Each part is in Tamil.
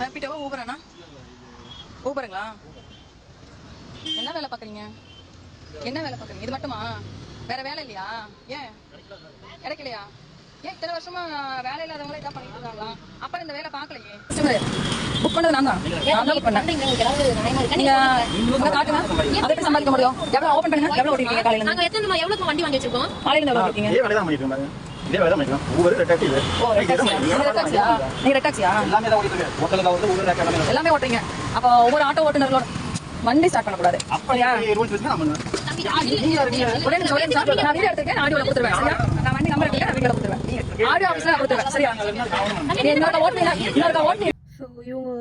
ரேபிடோவா ஊபராண்ணா? ஊபருங்களா? என்ன வேலை பார்க்குறீங்க? என்ன வேலை பார்க்குறீங்க? இது மட்டுமா? வேற வேலை இல்லையா? ஏன் கிடைக்கலையா? ஏன் இத்தனை வருஷமா வேலை இல்லாதவங்களே இதான் பண்ணிட்டு இருக்காங்களா? அப்புறம் இந்த வேலை பார்க்கலையே. புக் பண்ணது நான் தான் புக் பண்ணேன். நீங்க காட்டுங்க, அதை சம்பாதிக்க முடியும். எவ்வளவு ஓபன் பண்ணுங்க, எவ்வளவு ஓட்டிருக்கீங்க காலையில? நாங்க எத்தனை எவ்வளவு வண்டி வாங்கி வச்சிருக்கோம்? காலையில எவ்வளவு ஓட்டிருக்கீங்க? இதே வேலை தான் பண்ணிட்டு இருக்காங்க. இதே வேலை தான் பண்ணிட்டு ஒவ்வொரு ரெட்டாக்சி இது. ஓ ரெட்டாக்சியா? நீங்க ரெட்டாக்சியா? எல்லாமே தான் ஓட்டிட்டு இருக்கேன். ஹோட்டல்ல வந்து ஒவ்வொரு ரெட்டாக்சி எல்லாமே ஓட்டுறீங்க. அப்ப ஒவ்வொரு ஆட்டோ ஓட்டுநர்களோட வண்டி ஸ்டார்ட் பண்ண கூடாது. அப்படியா? ரூல்ஸ் வச்சு நான் பண்ணுவேன். உடனே சொல்லுங்க சார், நான் வீடியோ எடுத்துக்கேன், ஆடியோல கொடுத்துருவேன். சரியா? நான் வண்டி நம்பர் எடுத்துக்கேன், வீடியோல கொடுத்துருவேன். ஆடியோ ஆபீஸ்ல கொடுத்துருவேன். சரியா? என்னோட ஓட்டுங்க. ஸோ இவங்க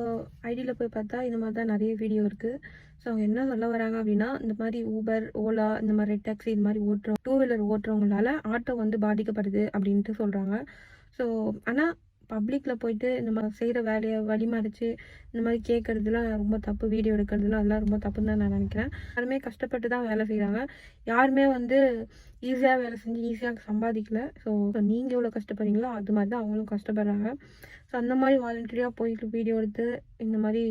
ஐடியில் போய் பார்த்தா இந்த மாதிரி தான் நிறைய வீடியோ இருக்குது. ஸோ அவங்க என்ன சொல்ல வராங்க அப்படின்னா, இந்த மாதிரி ஊபர், ஓலா, இந்த மாதிரி ரெட் டாக்ஸி இந்த மாதிரி ஓட்டுறோம், டூ வீலர் ஓட்டுறவங்களால ஆட்டோ வந்து பாதிக்கப்படுது அப்படின்ட்டு சொல்கிறாங்க. ஸோ ஆனால் பப்ளிக்கில் போயிட்டு இந்த மாதிரி செய்கிற வேலையை வழிமறிச்சு இந்த மாதிரி கேட்குறதுலாம் ரொம்ப தப்பு, வீடியோ எடுக்கிறதுலாம் அதெல்லாம் ரொம்ப தப்புன்னு தான் நான் நினைக்கிறேன். யாருமே கஷ்டப்பட்டு தான் வேலை செய்கிறாங்க. யாருமே வந்து ஈஸியாக வேலை செஞ்சு ஈஸியாக சம்பாதிக்கல. ஸோ நீங்கள் எவ்வளோ கஷ்டப்படுறீங்களோ அது மாதிரி தான் அவங்களும் கஷ்டப்படுறாங்க. ஸோ அந்த மாதிரி வாலண்டரியாக போயிட்டு வீடியோ எடுத்து இந்த மாதிரி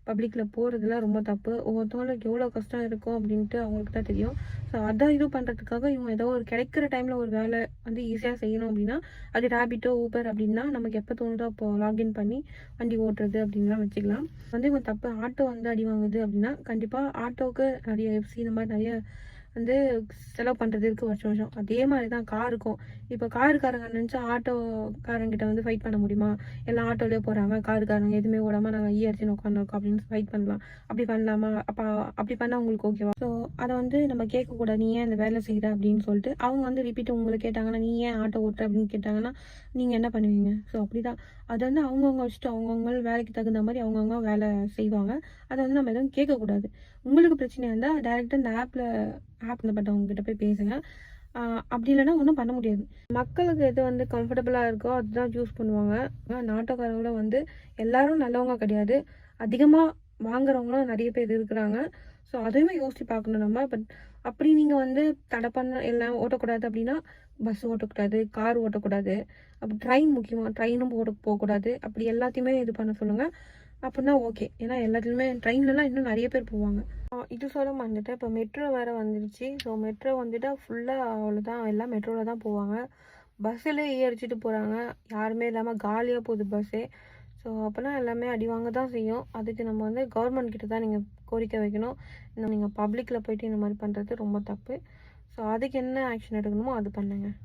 பப்ளிக்கில் போகிறதுலாம் ரொம்ப தப்பு. ஒவ்வொருத்தவங்களுக்கு எவ்வளோ கஷ்டம் இருக்கும் அப்படின்ட்டு அவங்களுக்கு தான் தெரியும். ஸோ அதான் இது பண்ணுறதுக்காக இவங்க ஏதோ ஒரு கிடைக்கிற டைமில் ஒரு வேலை வந்து ஈஸியாக செய்யணும் அப்படின்னா, அது ரேபிட்டோ, ஊபர் அப்படின்னா நமக்கு எப்போ தோணுதோ அப்போ லாகின் பண்ணி வண்டி ஓட்டுறது அப்படின்லாம் வச்சுக்கலாம். வந்து இவங்க தப்பு. ஆட்டோ வந்து அடி வாங்குது அப்படின்னா கண்டிப்பாக ஆட்டோவுக்கு நிறைய எஃப்சி இந்த மாதிரி நிறைய வந்து செலவு பண்ணுறது இருக்குது வருஷம் வருஷம். அதே மாதிரி தான் காருக்கும். இப்போ காருக்காரங்க நினச்சா ஆட்டோக்காரங்கிட்ட வந்து ஃபைட் பண்ண முடியுமா? எல்லாம் ஆட்டோலேயே போகிறாங்க, காருக்காரங்க எதுவுமே ஓடாமல் நாங்கள் ஈயடிச்சுன்னு உட்காந்துருக்கோம் அப்படின்னு ஃபைட் பண்ணலாம். அப்படி பண்ணலாமா? அப்போ அப்படி பண்ணால் உங்களுக்கு ஓகேவா? ஸோ அதை வந்து நம்ம கேட்கக்கூடாது. நீ ஏன் இந்த வேலை செய்கிற அப்படின்னு சொல்லிட்டு அவங்க வந்து ரிப்பீட் உங்களை கேட்டாங்கன்னா, நீ ஏன் ஆட்டோ ஓட்டுற அப்படின்னு கேட்டாங்கன்னா நீங்கள் என்ன பண்ணுவீங்க? ஸோ அப்படி தான் அது வந்து அவங்கவுங்க வச்சுட்டு அவங்கவுங்க வேலைக்கு தகுந்த மாதிரி அவங்கவுங்க வேலை செய்வாங்க. அதை வந்து நம்ம எதுவும் கேட்கக்கூடாது. உங்களுக்கு பிரச்சனை இருந்தால் டேரெக்டாக இந்த ஆப்பில் பட்டவங்க கிட்ட போய் பேசுங்க. அப்படி இல்லைன்னா ஒன்றும் பண்ண முடியாது. மக்களுக்கு எது வந்து கம்ஃபர்டபுளாக இருக்கோ அதுதான் சூஸ் பண்ணுவாங்க. நாட்டோக்காரங்களும் வந்து எல்லாரும் நல்லவங்க கிடையாது. அதிகமாக வாங்குறவங்களும் நிறைய பேர் இருக்கிறாங்க. ஸோ அதையுமே யோசிச்சு பார்க்கணும் நம்ம. பட் அப்படி நீங்கள் வந்து தடை பண்ண எல்லாம் ஓட்டக்கூடாது அப்படின்னா பஸ் ஓட்டக்கூடாது, கார் ஓட்டக்கூடாது, அப்படி ட்ரெயின் முக்கியமாக ட்ரெயினும் போகக்கூடாது. அப்படி எல்லாத்தையுமே இது பண்ண சொல்லுங்கள். அப்படின்னா ஓகே. ஏன்னா எல்லாத்துலேயுமே ட்ரெயின்லலாம் இன்னும் நிறைய பேர் போவாங்க. இது சொல்ல மறந்துட்டேன். இப்போ மெட்ரோ வேறு வந்துடுச்சு. ஸோ மெட்ரோ வந்துட்டு ஃபுல்லாக அவ்வளோதான், எல்லாம் மெட்ரோவில் தான் போவாங்க. பஸ்ஸில் ஏறிச்சிட்டு போகிறாங்க. யாருமே இல்லாமல் காலியாக போகுது பஸ்ஸே. ஸோ அப்போனா எல்லாமே அடி வாங்க தான் செய்யும். அதுக்கு நம்ம வந்து கவர்மெண்ட் கிட்ட தான் நீங்கள் கோரிக்கை வைக்கணும். நீங்கள் பப்ளிக்கில் போயிட்டு இந்த மாதிரி பண்ணுறது ரொம்ப தப்பு. ஸோ அதுக்கு என்ன ஆக்ஷன் எடுக்கணுமோ அது பண்ணுங்கள்.